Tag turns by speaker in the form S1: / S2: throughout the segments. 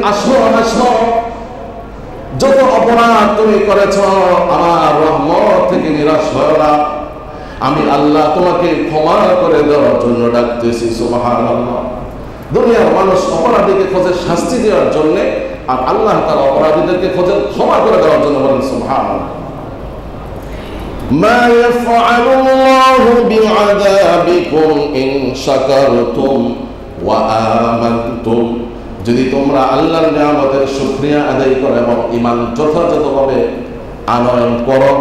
S1: আসো আসো, যত অপরাধ তুমি করেছ আমার রহমত থেকে নিরাশ হয় না, আমি আল্লাহ তোমাকে ক্ষমা করে দেওয়ার জন্য ডাকতেছি। সুবহানাল্লাহ। দুনিয়ার মানুষ অপরাধীকে খোঁজে শাস্তি দেওয়ার জন্য, আর আল্লাহ তাআলা অপরাধীদেরকে খোঁজে ক্ষমা করে দেওয়ার জন্য। বলেন সুবহানাল্লাহ। মা ইয়াফআলুল্লাহু বিআযাবিকুম ইন শাকারতুম ওয়া আমানতুম, যদি তোমরা আল্লাহর নিয়ামতের শুকরিয়া আদায় করো এবং ঈমান যথাযথভাবে আনয়ন করো,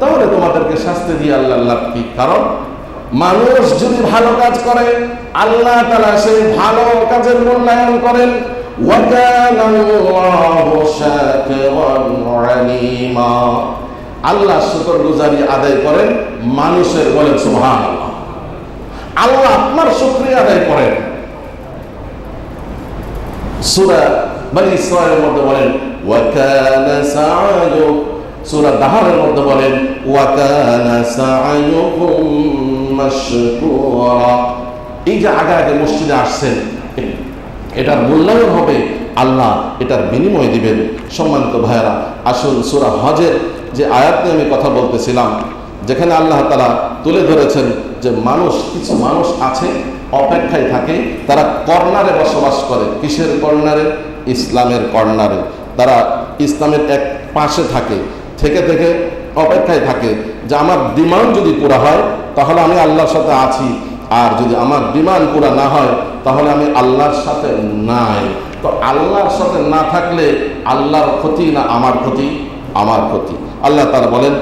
S1: তাহলে তোমাদেরকে শাস্তি দিয়ে আল্লাহ লাভ কি? কারণ মানুষ যদি ভালো কাজ করে আল্লাহ তাআলা সেই ভালো কাজের মূল্যায়ন করেন। ওয়া কানা আল্লাহু শাকিরান আলীমা, আল্লাহ শুকরগুজারি আদায় করেন মানুষের। বলেন সুবহানাল্লাহ। আল্লাহ আপনার শুকরিয়া আদায় করেন। সূরা বনী ইসরাঈলের মধ্যে বলেন ওয়া কানা সা'য়ু, সূরা দাহরের মধ্যে বলেন ওয়া কানা সা'য়ুকুম মাশকুরা। এই যে আগে আগে মসজিদে আসছেন, এটার মূল্যায়ন হবে, আল্লাহ এটার বিনিময় দিবেন। সম্মানিত ভাইয়েরা, আসুন সূরা হজের যে আয়াত নিয়ে আমি কথা বলতেছিলাম, যেখানে আল্লাহ তাআলা তুলে ধরেছেন যে কিছু মানুষ আছে অপেক্ষায় থাকে, তারা কর্নারে বসবাস করে। কিসের কর্নারে? ইসলামের কর্নারে। তারা ইসলামের এক পাশে থেকে অপেক্ষায় থাকে যে আমার ডিমান্ড যদি পুরা হয় তাহলে আমি আল্লাহর সাথে আছি, আর যদি আমার ডিমান্ড পুরা না হয় তাহলে আমি আল্লাহর সাথে নাই। তো আল্লাহর সাথে না থাকলে আল্লাহর ক্ষতি না আমার ক্ষতি? আমার ক্ষতি। আল্লাহ তাআলা বলেন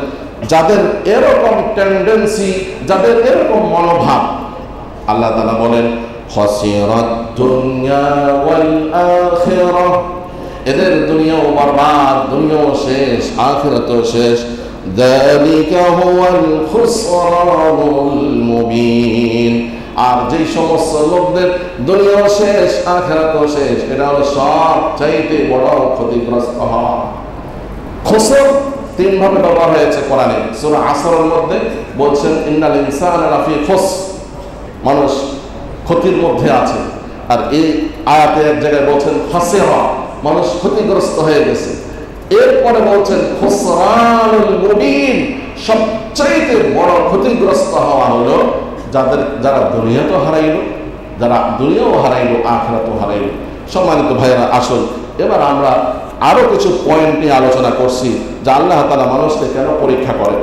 S1: যাদের এরকম টেন্ডেন্সি, যাদের এরকম মনোভাব, আল্লাহ তাআলা বলেন খাসিরাত দুনিয়া ওয়াল আখিরাহ, এদের দুনিয়াও বরবাদ, দুনিয়াও শেষ, আখিরাতও শেষ। যালিকা হুয়াল খুসরানুল মুবিন, আর যেই সমস্ত লোকদের দুনিয়াও শেষ আখিরাতও শেষ, এটা হলো সবচাইতে বড় ক্ষতিগ্রস্ত হওয়া। খুসর তিন ভাবে ব্যবহার হয়েছে কোরআনে। সূরা আসরের মধ্যে বলছেন ইন্নাল ইনসানা লাফি খুসর, মানুষ ক্ষতির মধ্যে আছে। আর এই আয়াতে এক জায়গায় বলছেন খাসিরা, মানুষ ক্ষতিগ্রস্ত হয়ে গেছে। এরপরে বলছেন খুসরানুল মুবিন, সবচাইতে বড় ক্ষতিগ্রস্ত হওয়া হলো যারা দুনিয়া তো হারাইল, যারা দুনিয়াও হারাইল, আখিরাতও হারাইল। সম্মানিত ভাইয়েরা, আসুন এবার আমরা আরো কিছু পয়েন্ট নিয়ে আলোচনা করছি যে আল্লাহ তাআলা মানুষকে কেন পরীক্ষা করে।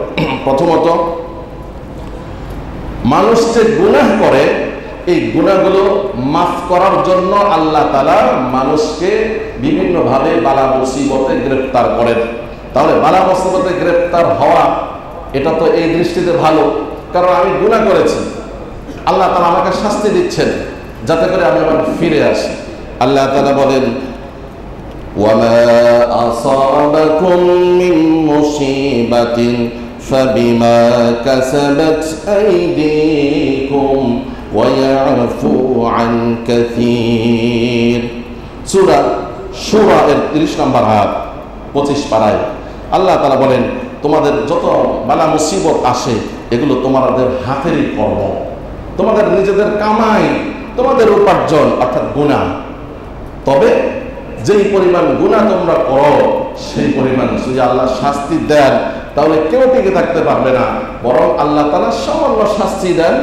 S1: প্রথমত, মানুষ যে গুনাহ করে এই গুনাহগুলো মাফ করার জন্য আল্লাহ তাআলা মানুষকে বিভিন্নভাবে বালা মুসিবতে গ্রেফতার করেন। তাহলে বালা মুসিবতে গ্রেফতার হওয়া এটা তো এই দৃষ্টিতে ভালো, কারণ আমি গুনাহ করেছি, আল্লাহ তাআলা আমাকে শাস্তি দিচ্ছেন যাতে করে আমি আবার ফিরে আসি। আল্লাহ তাআলা বলেন ওয়ামা আসাবাকুম মিন মুসিবাতিন ফাবিমা কাসাবাত আইদিকুম ওয়া ইয়াফু আন কাসীর। সূরা শুরা এর 30 নম্বর আয়াত 25 পারায় আল্লাহ তাআলা বলেন তোমাদের যত বালা মুসিবত আসে এগুলো তোমাদের হাতেরই কর্ম, তোমাদের নিজেদের কামাই, তোমাদের উপার্জন, অর্থাৎ গুনাহ। তবে যেই পরিমাণ গুনাহ তোমরা করো সেই পরিমাণ যদি আল্লাহ শাস্তি দেন তাহলে কেউ টিকে থাকতে পারবে না, বরং আল্লাহ তাআলা সামান্য শাস্তি দেন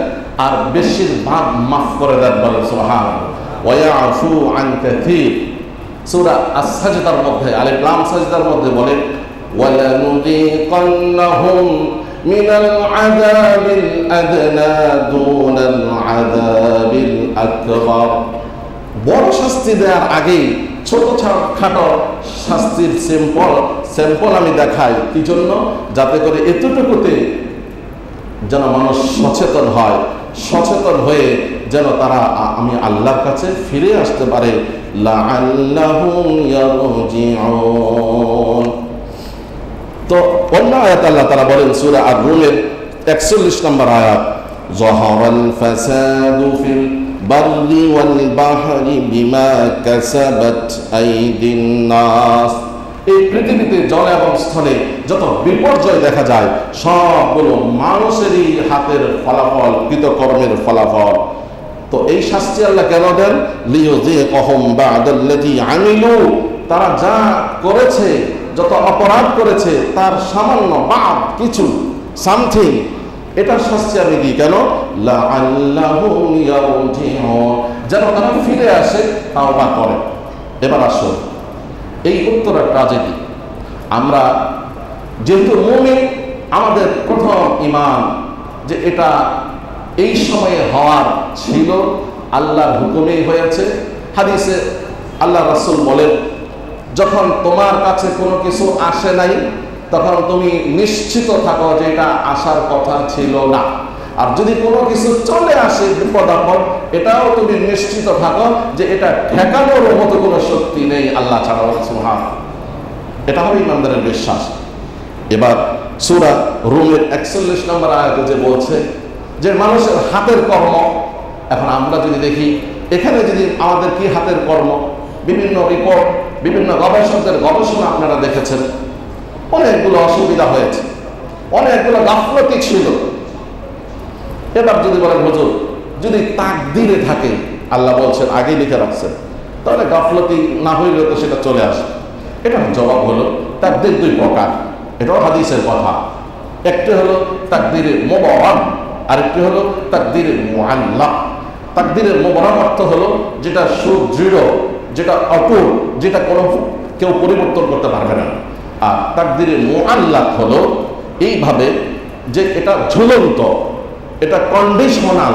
S1: আর বেশিরভাগ মাফ করে দেন। বলেন সুবহানাল্লাহ। ওয়া ইয়াফু আন কাসীর। সূরা আস-সাজদার মধ্যে আলিফ লাম সাজদার মধ্যে বলেন ওয়ালা নুযিকান্নাহুম মিনাল আযাবিল আদনা দুনাল আযাবিল আকবার। বড় শাস্তি দেওয়ার আগে ছোটখাটো শাস্তির স্যাম্পল আমি দেখাই, কি জন্য? যাতে করে এতটুকুতে যেন মানুষ সচেতন হয়, সচেতন হয়ে যেন তারা আমি আল্লাহর কাছে ফিরে আসতে পারে। লাআল্লাহুম ইয়ারজিউন। তো অন্য আয়াত আল্লাহ তাআলা বলেন সূরা আর-রুমের 41 নম্বর আয়াত যাহারাল ফাসাদু ফিল বাররি ওয়াল বাহরি বিমা কাসাবাত আইদিন নাস। এই পৃথিবীতে জলে এবং স্থলে যত বিপর্যয় দেখা যায় সবগুলো মানুষেরই হাতের ফলাফল, কৃতকর্মের ফলাফল। তো এই শাস্তি আল্লাহ কেন দেন? লিয়ুযীকাহুম বা'দাল্লাযী আমিলু, তারা যা করেছে, যত অপরাধ করেছে তার সামান্য বাদ কিছু সামথিং, এটার শাস্তি আমি দিই। কেন? লাআল্লাহুম ইয়ারজিউন, যেন তারা ফিরে আসে, তাওবা করে। এবার আসো, এই উত্তরা ট্র্যাজেডি। আমরা যেহেতু মুমিন, আমাদের প্রথম ঈমান যে এটা এই সময়ে হওয়ার ছিল, আল্লাহর হুকুমেই হয়েছে। হাদিসে আল্লাহ রাসূল বলেন, যখন তোমার কাছে কোনো কিছু আসে নাই তখন তুমি নিশ্চিত থাকো যে এটা আসার কথা ছিল না। আর যদি কোনো কিছু চলে আসে বিপদ আপদ, এটাও তুমি নিশ্চিত থাকো যে এটা ঠেকানোর মতো কোনো শক্তি নেই আল্লাহ ছাড়া। সুবহানাল্লাহ, এটা হবে ইমানদারের বিশ্বাস। এবার সূরা রুমের 41 নম্বর আয়াতে যে বলছে যে মানুষের হাতের কর্ম, এখন আমরা যদি দেখি এখানে যদি আমাদের কি হাতের কর্ম, বিভিন্ন রিপোর্ট, বিভিন্ন গবেষকদের গবেষণা আপনারা দেখেছেন, অনেকগুলো অসুবিধা হয়েছে, অনেকগুলো গাফলতি ছিল। এবার যদি বলেন হুজুর যদি তাকদীরে থাকে, আল্লাহ বলছেন আগে লিখে রাখছেন, তাহলে গাফলতি না হইলে তো সেটা চলে আসে। এটার জবাব হলো তাকদীর দুই প্রকার, এটাও হাদিসের কথা। একটি হলো তাকদীরে মুবাররাম, আরেকটি হলো তাকদীরে মুআল্লাক। তাকদীরে মুবাররাম অর্থ হলো যেটা সুদৃঢ়, যেটা অটুট, যেটা কোনো কেউ পরিবর্তন করতে পারবে না। আর তাকদীরে মুআল্লাক হলো এইভাবে যে এটা ঝুলন্ত, এটা কন্ডিশনাল।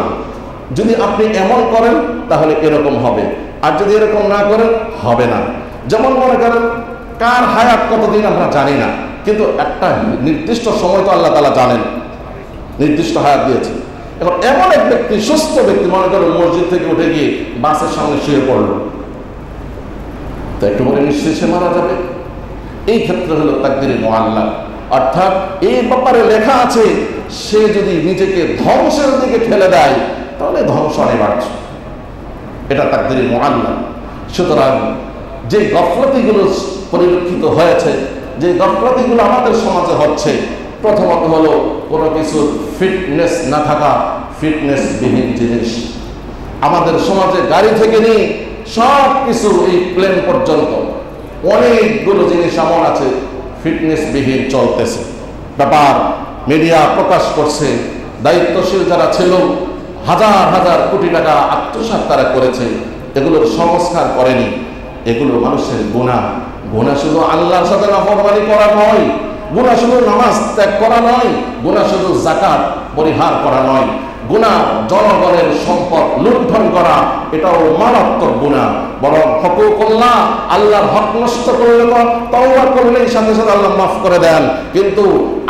S1: যদি আপনি এমন করেন তাহলে এরকম হবে, আর যদি এরকম না করেন হবে না। যেমন মনে করেন কার হায়াত কতদিন আমরা জানি না, কিন্তু একটা নির্দিষ্ট সময় তো আল্লাহ তাআলা জানেন, নির্দিষ্ট হায়াত দিয়েছে। এখন এমন এক ব্যক্তি, সুস্থ ব্যক্তি, মনে করেন মসজিদ থেকে উঠে গিয়ে বাসের সামনে শুয়ে পড়লো, তো একটু পরে নিশ্চয়ই সে মারা যাবে। এই ক্ষেত্রে হলো তাকদীরে মুআল্লাক, অর্থাৎ এই ব্যাপারে লেখা আছে সে যদি নিজেকে ধ্বংসের দিকে ঠেলে দেয় তাহলে ধ্বংস অনিবার্য, এটা তাকদীরে মুআল্লাক। সুতরাং যে গফলতিগুলো পরিলক্ষিত হয়েছে, যে গফলতিগুলো আমাদের সমাজে হচ্ছে, প্রথমত হলো কোনো কিছুর ফিটনেস না থাকা, ফিটনেস বিহীন জিনিস। আমাদের সমাজে গাড়ি থেকে নিয়ে সব কিছু এই প্লেন পর্যন্ত অনেকগুলো জিনিস এমন আছে ফিটনেস বিহীন চলতেছে। ব্যাপার মিডিয়া প্রকাশ করছে, দায়িত্বশীল যারা ছিল হাজার হাজার কোটি টাকা আত্মসাৎ তারা করেছে, এগুলোর সংস্কার করেনি। এগুলো মানুষের গুনাহ। গুনাহ শুধু আল্লাহর সাথে নাফরমানি করা নয়, গুনাহ শুধু নামাজ ত্যাগ করা নয়, গুনাহ শুধু যাকাত পরিহার করা নয়, গুনাহ জনগণের সম্পদ লুণ্ঠন করা, এটাও মারাত্মক গুনাহ। বরং হকুকুল্লাহ, আল্লাহর হক নষ্ট করলে তো তওবা করলেই সাথে সাথে আল্লাহ মাফ করে দেন। কিন্তু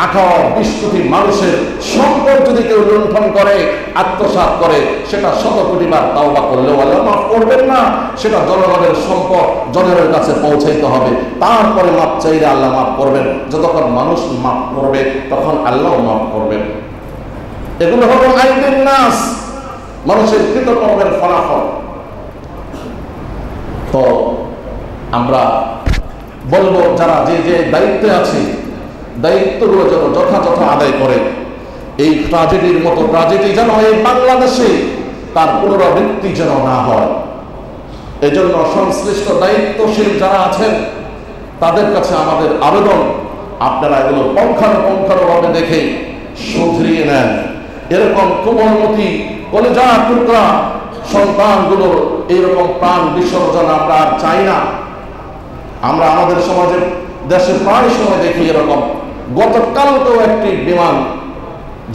S1: 18-20 কোটি মানুষের সম্পদ যদি কেউ লুণ্ঠন করে, আত্মসাৎ করে, সেটা 100 কোটি বার তওবা করলেও আল্লাহ মাফ করবেন না। সেটা জনগণের সম্পদ জনগণের কাছে পৌঁছাইতে হবে, তারপরে মাফ চাইলে আল্লাহ মাফ করবেন। যতক্ষণ মানুষ মাফ করবে তখন আল্লাহ মাফ করবেন। এগুলো হলো আইনের নাস, মানুষের কৃতকর্মের ফলাফল। তো আমরা বলবো যারা যে যে দায়িত্বে আছে, দায়িত্বগুলো যেন যথাযথ আদায় করে। এই ট্র্যাজেডির মতো ট্র্যাজেডি যেন এই বাংলাদেশে তার পুনরাবৃত্তি যেন না হয়। এজন্য সংশ্লিষ্ট দায়িত্বশীল যারা আছেন তাদের কাছে আমাদের আবেদন, আপনারা এগুলো পুঙ্খানুপুঙ্খভাবে দেখে শুধরিয়ে নেন। এরকম কোমলমতি কলেজার টুকরা সন্তানগুলো এইরকম প্রাণ বিসর্জন আমরা আর চাই না। আমরা আমাদের সমাজে দেশে প্রায় সময় দেখি এরকম। গতকালকেও একটি বিমান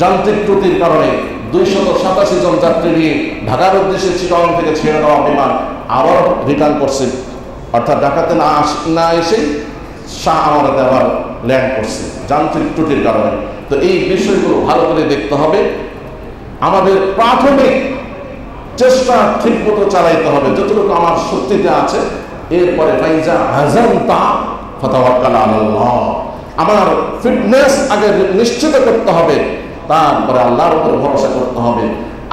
S1: যান্ত্রিক ত্রুটির কারণে 287 জন যাত্রী নিয়ে ঢাকার উদ্দেশ্যে চিটাগং থেকে ছেড়ে দেওয়া বিমান আবার রিটার্ন করছে, অর্থাৎ ঢাকাতে না এসে শাহ আমারাতে আবার ল্যান্ড করছে যান্ত্রিক ত্রুটির কারণে। তো এই বিষয়গুলো ভালো করে দেখতে হবে। আমাদের প্রাথমিক চেষ্টা ঠিক মতো চালাইতে হবে যতটুকু আমার শক্তিতে আছে। এরপরে ফাইজা হাযানতা ফাতাওয়াক্কাল আলাল্লাহ, আমার ফিটনেস আগে নিশ্চিত করতে হবে, তারপরে আল্লাহর উপর ভরসা করতে হবে।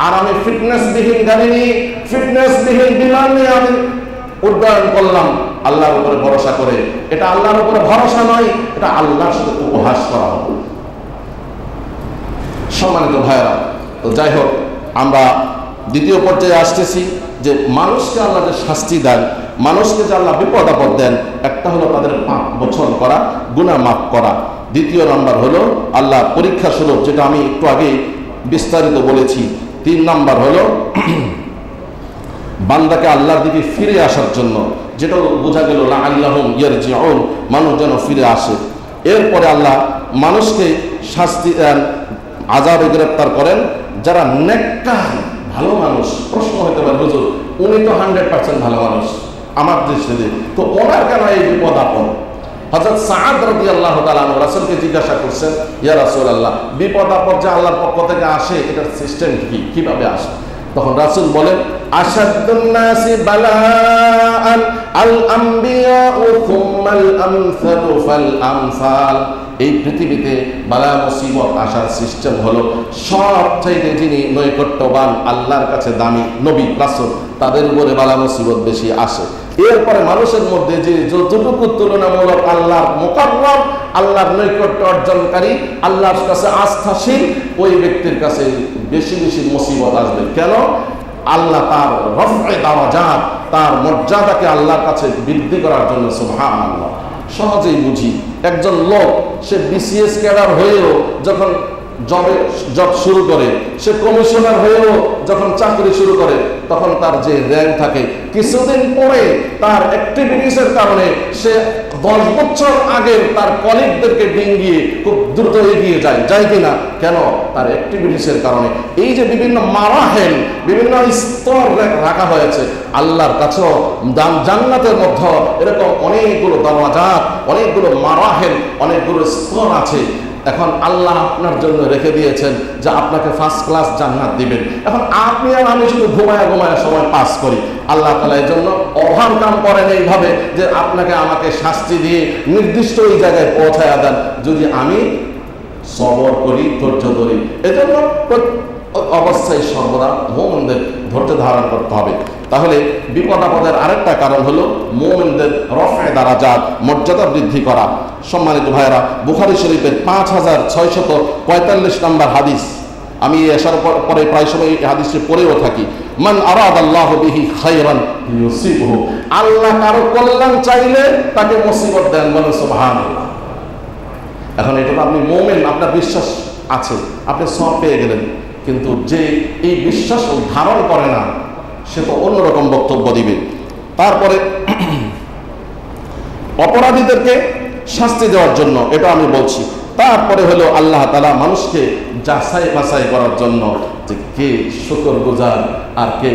S1: আর আমি ফিটনেস বিহীন গাড়ি নিয়ে, ফিটনেস বিহীন বিমান নিয়ে আমি উড্ডয়ন করলাম আল্লাহর উপরে ভরসা করে, এটা আল্লাহর উপরে ভরসা নয়, এটা আল্লাহর সাথে উপহাস করা হবে। সম্মানিত ভাইরা, তো যাই হোক, আমরা দ্বিতীয় পর্যায়ে আসতেছি যে মানুষকে আল্লাহ যে শাস্তি দেন, মানুষকে যে আল্লাহ বিপদ আপদ দেন, একটা হলো তাদের পাপ মোচন করা, গুনাহ মাফ করা। দ্বিতীয় নাম্বার হলো আল্লাহ পরীক্ষা স্বরূপ, যেটা আমি একটু আগে বিস্তারিত বলেছি। 3 নাম্বার হলো বান্দাকে আল্লাহর দিকে ফিরে আসার জন্য, যেটা বোঝা গেল লাআল্লাহুম ইয়ারজিউন, মানুষ যেন ফিরে আসে। এরপরে আল্লাহ মানুষকে শাস্তি দেন, আযাবে গ্রেফতার করেন যারা নেককার ভালো মানুষ। প্রশ্ন হতে পারে, হুজুর উনি তো 100% ভালো মানুষ আমার দৃষ্টিতে, তো ওনার কেন এই বিপদ আপদ? হযরত সাআদ রাদিয়াল্লাহু তাআলা আনহু রাসূলকে জিজ্ঞাসা করছেন, ইয়া রাসূলুল্লাহ, বিপদ আপদ যে আল্লাহর পক্ষ থেকে আসে, এটার সিস্টেম কি, কিভাবে আসে? তখন রাসূল বলেন, আশাদ্দুন নাসি বালাআন আল আমবিয়াউ থুম্মাল আমসালু ফাল আমসাল। এই পৃথিবীতে বালা মুসিবত আসার সিস্টেম হলো, সবচাইতে যিনি নৈকট্যবান, আল্লাহর কাছে দামি নবী রাসূল, তাদের উপরে বালা মুসিবত বেশি আসে। এরপরে মানুষের মধ্যে যে যতটুকু তুলনামূলক আল্লাহর মুকাররম, আল্লাহর নৈকট্য অর্জনকারী, আল্লাহর কাছে আস্থাশীল, ওই ব্যক্তির কাছে বেশি বেশি মুসিবত আসবে। কেন? আল্লাহ তার রফে দাওয়াজাত, তার মর্যাদাকে আল্লাহর কাছে বৃদ্ধি করার জন্য। সুবহানাল্লাহ। সহজেই বুঝি, একজন লোক সে বিসিএস ক্যাডার হয়েও যখন জব শুরু করে, সে কমিশনার হয়েও যখন চাকরি শুরু করে, তখন তার যে র্যাঙ্ক থাকে, কিছুদিন পরে তার অ্যাক্টিভিটিসের কারণে সে 10 বছর আগের তার কলিগদেরকে ডিঙ্গিয়ে খুব দ্রুত এগিয়ে যায় কিনা? কেন? তার অ্যাক্টিভিটিসের কারণে। এই যে বিভিন্ন মারাহেল, বিভিন্ন স্তর রাখা হয়েছে, আল্লাহর কাছেও জান্নাতের মধ্যে এরকম অনেকগুলো দরওয়াজাত, অনেকগুলো মারাহেল, অনেকগুলো স্তর আছে। এখন আল্লাহ আপনার জন্য রেখে দিয়েছেন যে আপনাকে ফার্স্ট ক্লাস জান্নাত দিবেন। এখন আপনি আর আমি শুধু ঘুমায়া সময় পাস করি। আল্লাহ তাআলা এর জন্য ওভারকাম করেন এইভাবে যে আপনাকে আমাকে শাস্তি দিয়ে নির্দিষ্ট ওই জায়গায় পৌঁছায়া দেন, যদি আমি সবর করি, ধৈর্য ধরি। এজন্য অবস্থায় সর্বদা মুমিনদের ধৈর্য ধারণ করতে হবে। তাহলে বিপদ আপদের আরেকটা কারণ হলো মুমিনদের রফে দারাজাত, মর্যাদা বৃদ্ধি করা। সম্মানিত ভাইয়েরা, বুখারী শরীফের 5645 নম্বর হাদিস, আমি আসার পরে প্রায় সময় এই হাদিসটি পড়েও থাকি। মান আরাদাল্লাহু বিহি খায়রান ইউসিবহু, আল্লাহ কারো কল্যাণ চাইলে তাকে মুসিবত দেন। বলেন সুবহানাল্লাহ। এখন এটা তো আপনি মুমিন, আপনার বিশ্বাস আছে, আপনি সওয়াব পেয়ে গেলেন, কিন্তু যে এই বিশ্বাস ধারণ করে না, সে তো অন্যরকম বক্তব্য দিবে। তারপরে অপরাধীদেরকে শাস্তি দেওয়ার জন্য, এটা আমি বলছি। তারপরে হলো আল্লাহ তাআলা মানুষকে যাচাই বাছাই করার জন্য, যে কে শুকরগুজার আর কে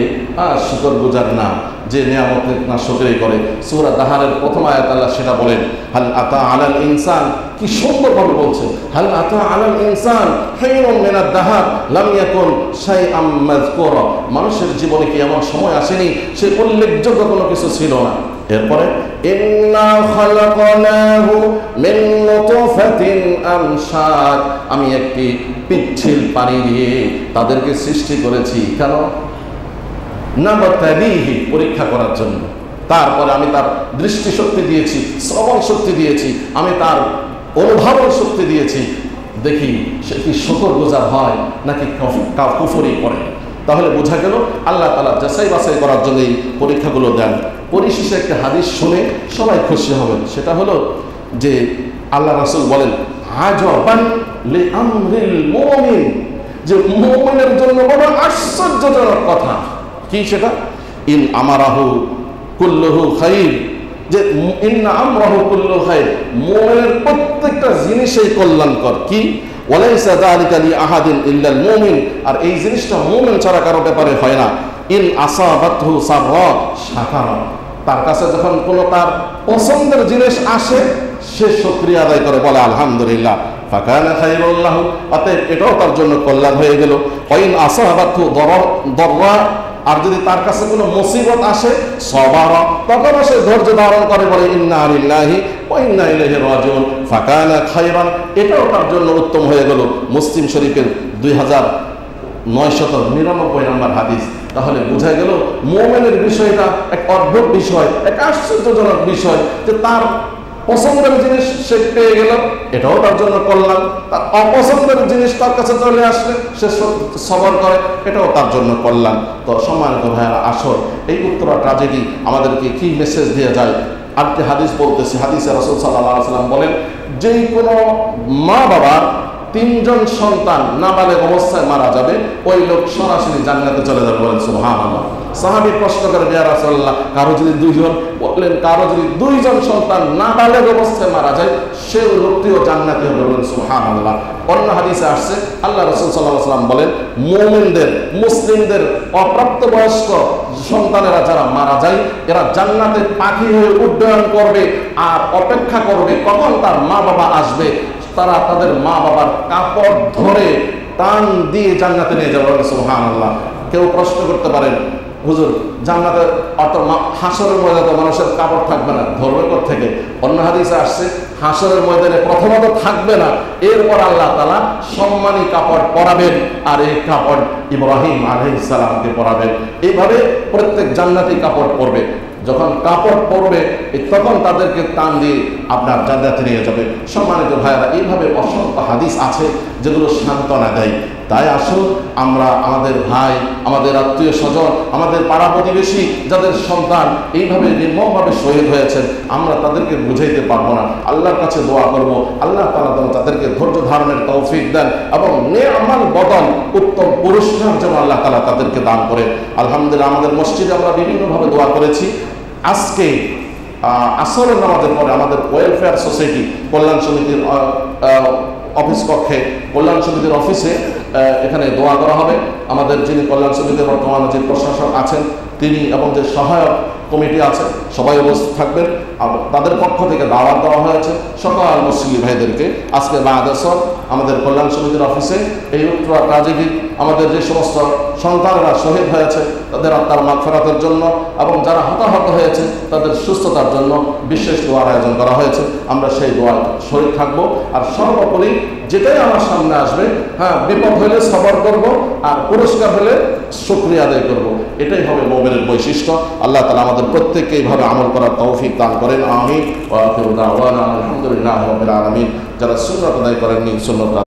S1: শুকরগুজার না, যে নিয়ামতের না শুকরি করে। সূরা দাহারের প্রথম আয়াত আল্লাহ সেটা বলেন, হাল আতা আলাল ইনসান, কি সুন্দরভাবে বলছে, হাল আতা আলাল ইনসান হিনুম মিনাদ দাহার লাম ইয়াকুন শাইআম মাযকুরা। মানুষের জীবনে কি এমন সময় আসেনি সে উল্লেখযোগ্য কোনো কিছু ছিল না? এরপরে ইন্না খালাকনাহু মিন নুতফাতিন আমশাদ, আমি একটি পিচ্ছিল পানি দিয়ে তাদেরকে সৃষ্টি করেছি। কেন? নাবতালিহি, পরীক্ষা করার জন্য। তারপরে আমি তার দৃষ্টি শক্তি দিয়েছি, শ্রবণ শক্তি দিয়েছি, আমি তার অনুধাবন শক্তি দিয়েছি, দেখি সে কি শুকরগুজার হয় নাকি কুফরি করে। তাহলে বোঝা গেল আল্লাহ তাআলা যাচাই বাছাই করার জন্য এই পরীক্ষাগুলো দেন। পরিশেষে একটা হাদিস শুনে সবাই খুশি হবেন, সেটা হলো যে আল্লাহ রাসূল বলেন, আজাবান লিআমরিল মুমিন, যে মুমিনের জন্য বড় আশ্চর্যজনক কথা। কি সেটা? ইন আমারাহু কুল্লুহু খাইর, যে ইন্না আমরাহু কুল্লুহু খাইর, মুমিনের প্রত্যেকটা জিনিসই কল্যাণকর। কি? ওয়ালাইসা যালিকা লিআহাদিন ইল্লাল মুমিন, আর এই জিনিসটা মুমিন ছাড়া কারো ব্যাপারে হয় না। ইন আসাবাতহু সাররা শাকারা, তার কাছে যখন কোনো তার পছন্দের জিনিস আসে সে শুকরিয়া আদায় করে, বলে আলহামদুলিল্লাহ, ফাকানা খায়রুল লাহু, অতএব এটাও তার জন্য কল্যাণ হয়ে গেল। ওয়াইন আসাবাতহু দররা, আর যদি তার কাছে কোনো মুসিবত আসে সবারা, তখন সে ধৈর্য ধারণ করে, বলে ইন্না লিল্লাহি ওয়া ইন্না ইলাইহি রাজিউন, ফাকানা খায়রান, এটাও তার জন্য উত্তম হয়ে গেল। মুসলিম শরীফের 2999 নম্বর হাদিস। তাহলে বোঝা গেল মুমিনের বিষয়টা এক অদ্ভুত বিষয়, এক আশ্চর্যজনক বিষয়, যে তার পছন্দের জিনিস সে পেয়ে গেল, এটাও তার জন্য কল্যাণ। তার অপছন্দের জিনিস তার কাছে চলে আসলে সে সবর করে, এটাও তার জন্য কল্যাণ। তো সম্মানিত ভাইয়েরা, আসর এই উত্তরা ট্র্যাজেডি আমাদেরকে কি মেসেজ দিয়ে যায়? আরেকটি হাদিস বলতেছি, হাদিসে রাসূল সাল্লাল্লাহু আলাইহি ওয়াসাল্লাম বলেন, যে কোনো মা বাবার 3জন সন্তান নাবালেগ অবস্থায় মারা যাবে, ওই লোক সরাসরি জান্নাতে চলে যাবে। বলেন সুবহানাল্লাহ। সাহাবী প্রশ্ন করেন, ইয়া রাসূলুল্লাহ, কারো যদি 2জন? বললেন, কারো যদি 2জন সন্তান নাবালেগ অবস্থায় মারা যায়, সেই লোকটিও জান্নাতি হবে। বলেন সুবহানাল্লাহ। অন্য হাদিসে আসছে, আল্লাহ রাসূল সাল্লাল্লাহু আলাইহি ওয়াসাল্লাম বলেন, মুমিনদের, মুসলিমদের অপ্রাপ্তবয়স্ক সন্তানেরা যারা মারা যায়, এরা জান্নাতে পাখি হয়ে উড্ডয়ন করবে আর অপেক্ষা করবে কখন তার মা বাবা আসবে। তারা তাদের মা বাবার কাপড় ধরে টান দিয়ে জান্নাতে নিয়ে যাবে। সুবহানাল্লাহ। কেউ প্রশ্ন করতে পারেন, হুজুর জান্নাতে অত হাসরের ময়দানে মানুষের কাপড় থাকবে না, ধরবে কোথা থেকে? অন্য হাদিসে আসছে, হাসরের ময়দানে প্রথমত থাকবে না, এরপর আল্লাহ তাআলা সম্মানী কাপড় পরাবেন, আর এই কাপড় ইব্রাহিম আলাইহিস সালামকে পরাবেন। এইভাবে প্রত্যেক জান্নাতি কাপড় পরবে। যখন কাপড় পরবে তখন তাদেরকে টান দিয়ে আপনার জান্নাতে নিয়ে যাবে। সম্মানিত ভাইয়েরা, এইভাবে অসংখ্য হাদিস আছে যেগুলো সান্ত্বনা দেয়। তাই আসুন আমরা আমাদের ভাই, আমাদের আত্মীয় স্বজন, আমাদের পাড়া প্রতিবেশী যাদের সন্তান এইভাবে নির্মমভাবে শহীদ হয়েছেন, আমরা তাদেরকে বুঝাইতে পারবো না। আল্লাহর কাছে দোয়া করব, আল্লাহ তাআলা যেন তাদেরকে ধৈর্য ধারণের তৌফিক দেন এবং নেআমাল বদল, উত্তম পুরস্কার যেন আল্লাহ তাআলা তাদেরকে দান করে। আলহামদুলিল্লাহ, আমাদের মসজিদে আমরা বিভিন্নভাবে দোয়া করেছি। আজকে আসরের নামাজের পরে আমাদের ওয়েলফেয়ার সোসাইটি কল্যাণ সমিতির অফিস কক্ষে, কল্যাণ সমিতির অফিসে এখানে দোয়া করা হবে। আমাদের যিনি কল্যাণ সমিতির বর্তমানে যে প্রশাসক আছেন তিনি এবং যে সহায়ক কমিটি আছে সবাই উপস্থিত থাকবেন। তাদের পক্ষ থেকে দাওয়াত দেওয়া হয়েছে সকল মুসলিম ভাইদেরকে আজকে বাদ আসর আমাদের কল্যাণ সমিতির অফিসে এই উত্তরা ট্র্যাজেডি আমাদের যে সমস্ত সন্তানরা শহীদ হয়েছে তাদের আত্মার মাগফিরাতের জন্য এবং যারা হতাহত হয়েছে তাদের সুস্থতার জন্য বিশেষ দোয়ার আয়োজন করা হয়েছে। আমরা সেই দোয়ায় শরীক থাকবো। আর সর্বোপরি যেটাই আমার সামনে আসবে, হ্যাঁ, বিপদ হলে সবর করব আর পুরস্কার হলে শুকরিয়া আদায় করব। এটাই হবে মুমিনের বৈশিষ্ট্য। আল্লাহ তাআলা আমাদের প্রত্যেককে এইভাবে আমল করার তৌফিক দান করেন। আমিন। ওয়া আখিরু দাওয়ানা আলহামদুলিল্লাহি রাব্বিল আলামিন। যারা সুন্নাত আদায় করেননি সুন্নাত